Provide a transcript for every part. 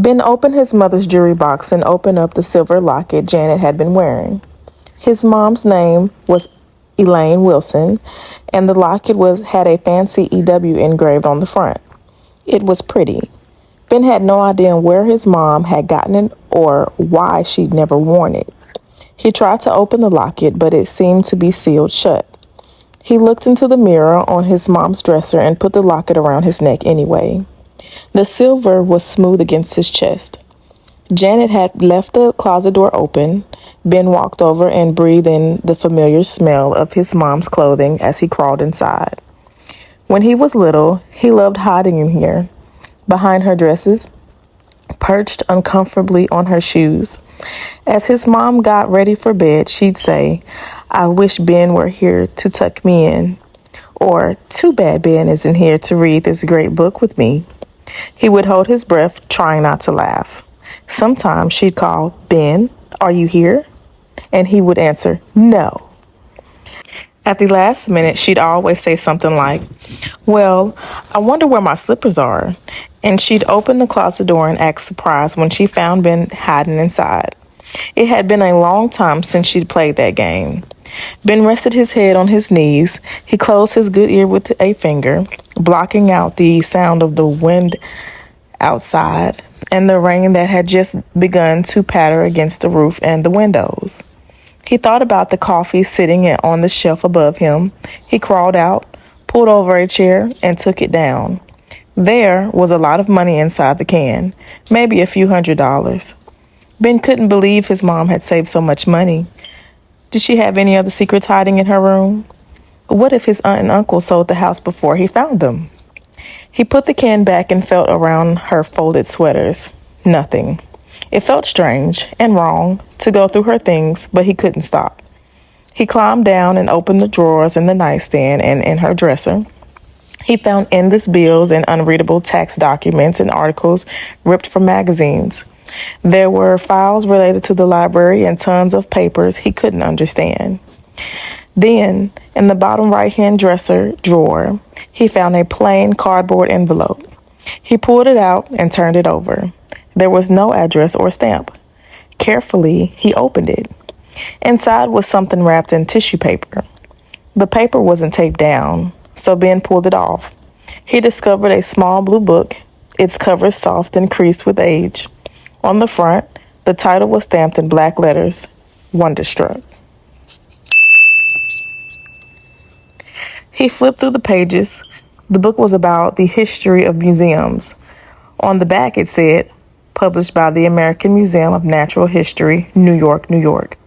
Ben opened his mother's jewelry box and opened up the silver locket Janet had been wearing. His mom's name was Elaine Wilson, and the locket had a fancy EW engraved on the front. It was pretty. Ben had no idea where his mom had gotten it or why she'd never worn it. He tried to open the locket, but it seemed to be sealed shut. He looked into the mirror on his mom's dresser and put the locket around his neck anyway. The silver was smooth against his chest. Janet had left the closet door open. Ben walked over and breathed in the familiar smell of his mom's clothing as he crawled inside. When he was little, he loved hiding in here, behind her dresses, perched uncomfortably on her shoes. As his mom got ready for bed, she'd say, "I wish Ben were here to tuck me in," or "Too bad Ben isn't here to read this great book with me." He would hold his breath, trying not to laugh. Sometimes she'd call, "Ben, are you here?" And he would answer, "No." At the last minute, she'd always say something like, "Well, I wonder where my slippers are." And she'd open the closet door and act surprised when she found Ben hiding inside. It had been a long time since she'd played that game. Ben rested his head on his knees. He closed his good ear with a finger, blocking out the sound of the wind outside and the rain that had just begun to patter against the roof and the windows. He thought about the coffee sitting on the shelf above him. He crawled out, pulled over a chair, and took it down. There was a lot of money inside the can, maybe a few $100s. Ben couldn't believe his mom had saved so much money. Did she have any other secrets hiding in her room? What if his aunt and uncle sold the house before he found them? He put the can back and felt around her folded sweaters. Nothing. It felt strange and wrong to go through her things, but he couldn't stop. He climbed down and opened the drawers in the nightstand and in her dresser. He found endless bills and unreadable tax documents and articles ripped from magazines. There were files related to the library and tons of papers he couldn't understand. Then, in the bottom right-hand dresser drawer, he found a plain cardboard envelope. He pulled it out and turned it over. There was no address or stamp. Carefully, he opened it. Inside was something wrapped in tissue paper. The paper wasn't taped down, so Ben pulled it off. He discovered a small blue book, its cover soft and creased with age. On the front, the title was stamped in black letters, Wonderstruck. He flipped through the pages. The book was about the history of museums. On the back it said, published by the American Museum of Natural History, New York, New York.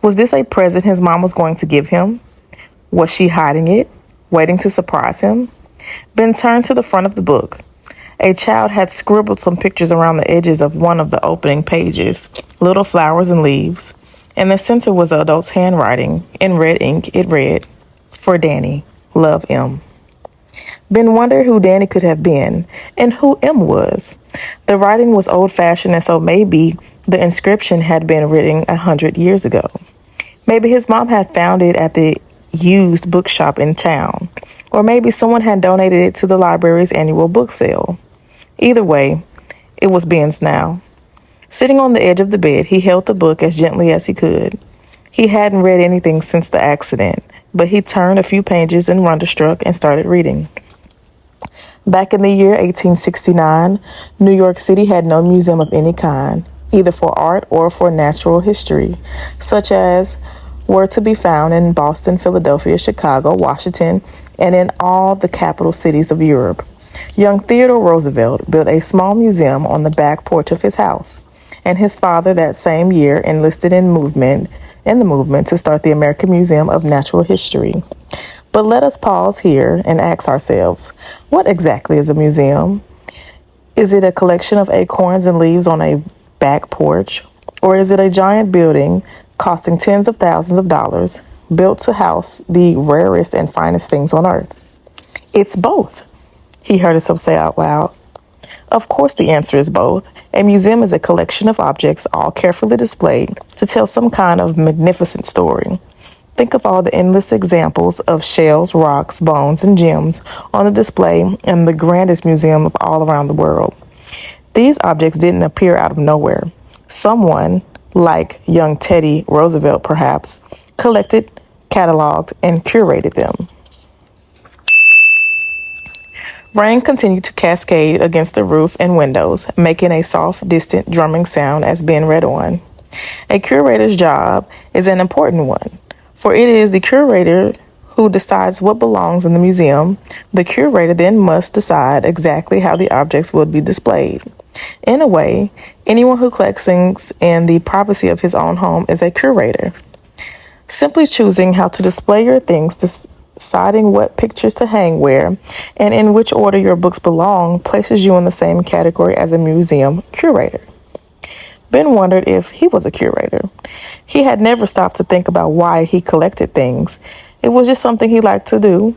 Was this a present his mom was going to give him? Was she hiding it, waiting to surprise him? Ben turned to the front of the book. A child had scribbled some pictures around the edges of one of the opening pages, little flowers and leaves. In the center was the adult's handwriting. In red ink, it read, "For Danny, love M." Ben wondered who Danny could have been and who M was. The writing was old-fashioned, and so maybe the inscription had been written 100 years ago. Maybe his mom had found it at the used bookshop in town, or maybe someone had donated it to the library's annual book sale. Either way, it was Ben's now. Sitting on the edge of the bed, he held the book as gently as he could. He hadn't read anything since the accident, but he turned a few pages in Wonderstruck and started reading. Back in the year 1869, New York City had no museum of any kind, either for art or for natural history, such as were to be found in Boston, Philadelphia, Chicago, Washington, and in all the capital cities of Europe. Young Theodore Roosevelt built a small museum on the back porch of his house, and his father that same year enlisted in the movement to start the American Museum of Natural History. But let us pause here and ask ourselves, what exactly is a museum? Is it a collection of acorns and leaves on a back porch? Or is it a giant building costing tens of thousands of dollars, built to house the rarest and finest things on earth? It's both, he heard himself say out loud. Of course the answer is both. A museum is a collection of objects all carefully displayed to tell some kind of magnificent story. Think of all the endless examples of shells, rocks, bones, and gems on a display in the grandest museum of all around the world. These objects didn't appear out of nowhere. Someone, like young Teddy Roosevelt perhaps, collected, cataloged, and curated them. Rain continued to cascade against the roof and windows, making a soft, distant drumming sound as Ben read on. A curator's job is an important one, for it is the curator who decides what belongs in the museum. The curator then must decide exactly how the objects will be displayed. In a way, anyone who collects things in the privacy of his own home is a curator. Simply choosing how to display your things, deciding what pictures to hang where, and in which order your books belong places you in the same category as a museum curator. Ben wondered if he was a curator. He had never stopped to think about why he collected things. It was just something he liked to do.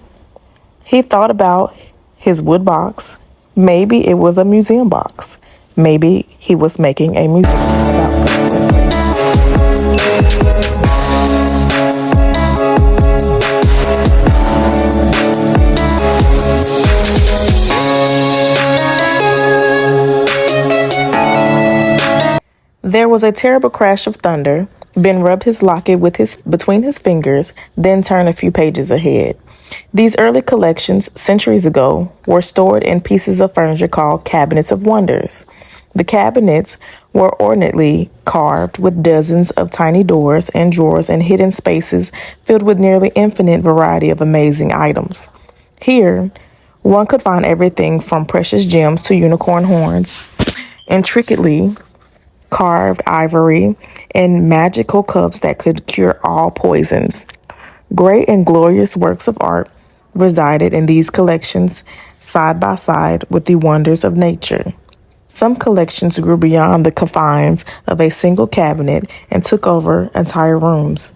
He thought about his wood box. Maybe it was a museum box. Maybe he was making a museum about collecting. There was a terrible crash of thunder. Ben rubbed his locket between his fingers, then turned a few pages ahead. These early collections, centuries ago, were stored in pieces of furniture called cabinets of wonders. The cabinets were ornately carved with dozens of tiny doors and drawers and hidden spaces filled with nearly infinite variety of amazing items. Here, one could find everything from precious gems to unicorn horns, intricately carved ivory, and magical cups that could cure all poisons. Great and glorious works of art resided in these collections, side by side with the wonders of nature. Some collections grew beyond the confines of a single cabinet and took over entire rooms.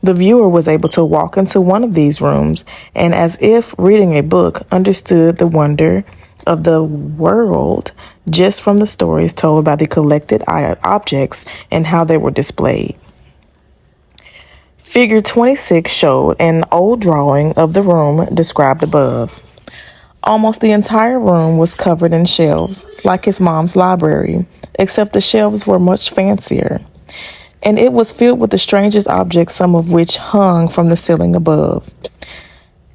The viewer was able to walk into one of these rooms and, as if reading a book, understood the wonder of the world just from the stories told by the collected objects and how they were displayed. Figure 26 showed an old drawing of the room described above. Almost the entire room was covered in shelves, like his mom's library, except the shelves were much fancier, and it was filled with the strangest objects, some of which hung from the ceiling above.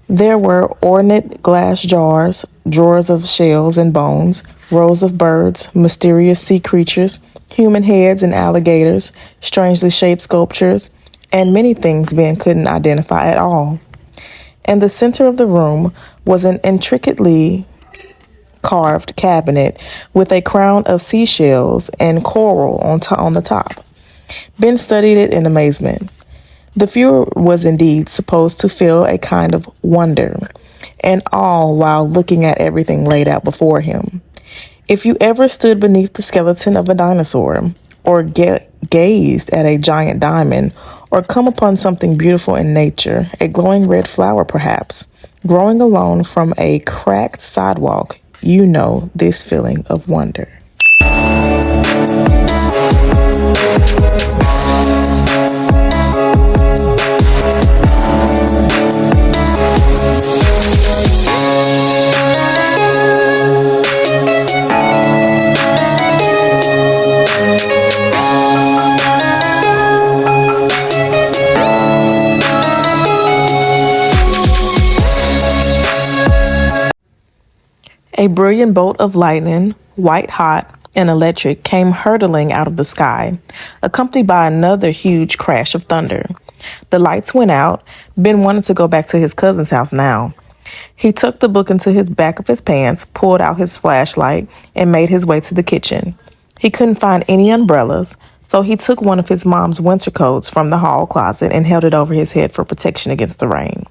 There were ornate glass jars, drawers of shells and bones, rows of birds, mysterious sea creatures, human heads and alligators, strangely shaped sculptures, and many things Ben couldn't identify at all. In the center of the room was an intricately carved cabinet with a crown of seashells and coral on the top. Ben studied it in amazement. The viewer was indeed supposed to feel a kind of wonder and awe while looking at everything laid out before him. If you ever stood beneath the skeleton of a dinosaur, or gazed at a giant diamond, or come upon something beautiful in nature, a glowing red flower perhaps, growing alone from a cracked sidewalk, you know this feeling of wonder. A brilliant bolt of lightning, white hot and electric, came hurtling out of the sky, accompanied by another huge crash of thunder. The lights went out. Ben wanted to go back to his cousin's house now. He tucked the book into his back of his pants, pulled out his flashlight, and made his way to the kitchen. He couldn't find any umbrellas, so he took one of his mom's winter coats from the hall closet and held it over his head for protection against the rain.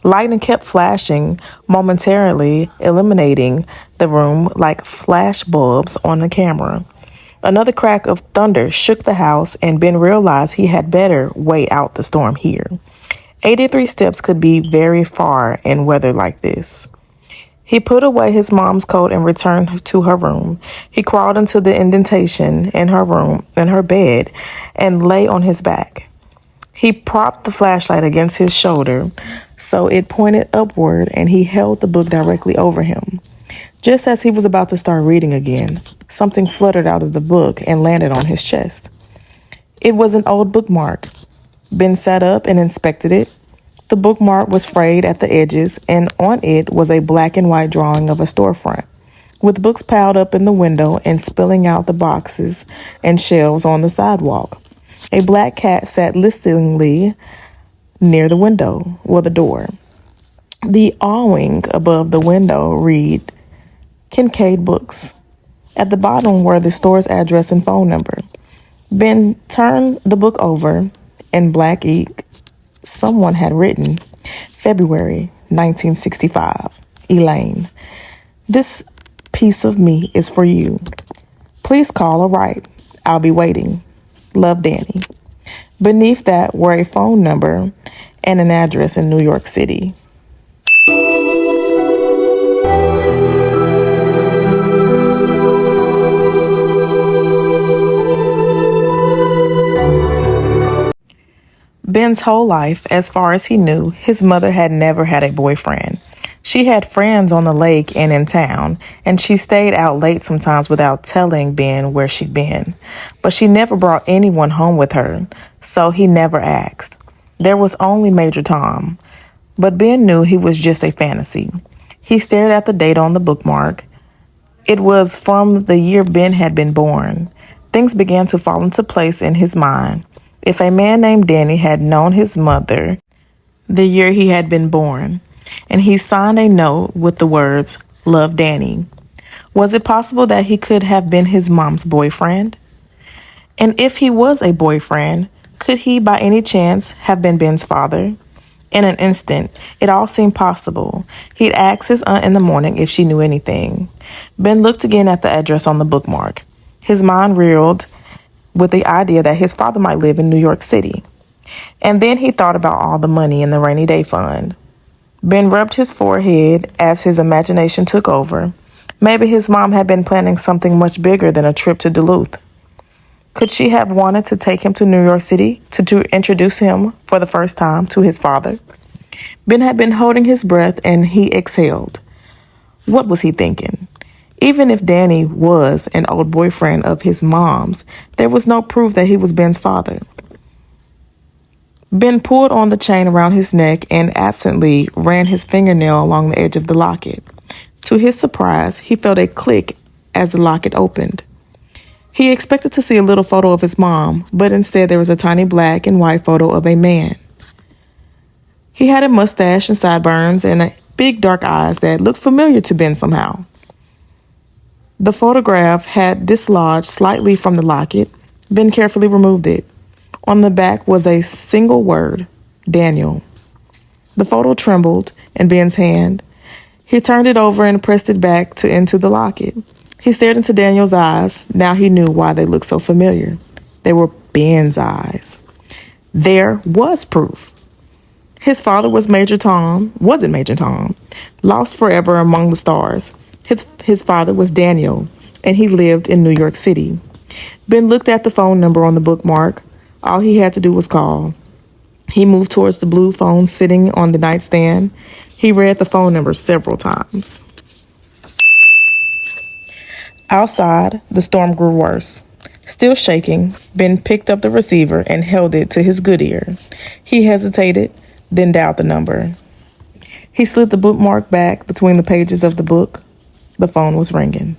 Lightning kept flashing, momentarily illuminating the room like flash bulbs on a camera. Another crack of thunder shook the house, and Ben realized he had better wait out the storm here. 83 steps could be very far in weather like this. He put away his mom's coat and returned to her room. He crawled into the indentation in her bed, and lay on his back. He propped the flashlight against his shoulder so it pointed upward, and he held the book directly over him. Just as he was about to start reading again, something fluttered out of the book and landed on his chest. It was an old bookmark. Ben sat up and inspected it. The bookmark was frayed at the edges, and on it was a black and white drawing of a storefront, with books piled up in the window and spilling out the boxes and shelves on the sidewalk. A black cat sat listlessly near the window, the door. The awning above the window read Kincaid Books. At the bottom were the store's address and phone number. Ben turned the book over. In black ink, someone had written, February 1965, Elaine. This piece of me is for you. Please call or write. I'll be waiting. Love, Danny. Beneath that were a phone number and an address in New York City. Ben's whole life, as far as he knew, his mother had never had a boyfriend. She had friends on the lake and in town, and she stayed out late sometimes without telling Ben where she'd been. But she never brought anyone home with her, so he never asked. There was only Major Tom, but Ben knew he was just a fantasy. He stared at the date on the bookmark. It was from the year Ben had been born. Things began to fall into place in his mind. If a man named Danny had known his mother the year he had been born, and he signed a note with the words, Love, Danny, was it possible that he could have been his mom's boyfriend? And if he was a boyfriend, could he by any chance have been Ben's father? In an instant, it all seemed possible. He'd asked his aunt in the morning if she knew anything. Ben looked again at the address on the bookmark. His mind reeled with the idea that his father might live in New York City. And then he thought about all the money in the rainy day fund. Ben rubbed his forehead as his imagination took over. Maybe his mom had been planning something much bigger than a trip to Duluth. Could she have wanted to take him to New York City to introduce him for the first time to his father? Ben had been holding his breath and he exhaled. What was he thinking? Even if Danny was an old boyfriend of his mom's, there was no proof that he was Ben's father. Ben pulled on the chain around his neck and absently ran his fingernail along the edge of the locket. To his surprise, he felt a click as the locket opened. He expected to see a little photo of his mom, but instead there was a tiny black and white photo of a man. He had a mustache and sideburns and big dark eyes that looked familiar to Ben somehow. The photograph had dislodged slightly from the locket. Ben carefully removed it. On the back was a single word, Daniel. The photo trembled in Ben's hand. He turned it over and pressed it back into the locket. He stared into Daniel's eyes. Now he knew why they looked so familiar. They were Ben's eyes. There was proof. His father wasn't Major Tom, lost forever among the stars. His father was Daniel, and he lived in New York City. Ben looked at the phone number on the bookmark. All he had to do was call. He moved towards the blue phone sitting on the nightstand. He read the phone number several times. Outside, the storm grew worse. Still shaking, Ben picked up the receiver and held it to his good ear. He hesitated, then dialed the number. He slid the bookmark back between the pages of the book. The phone was ringing.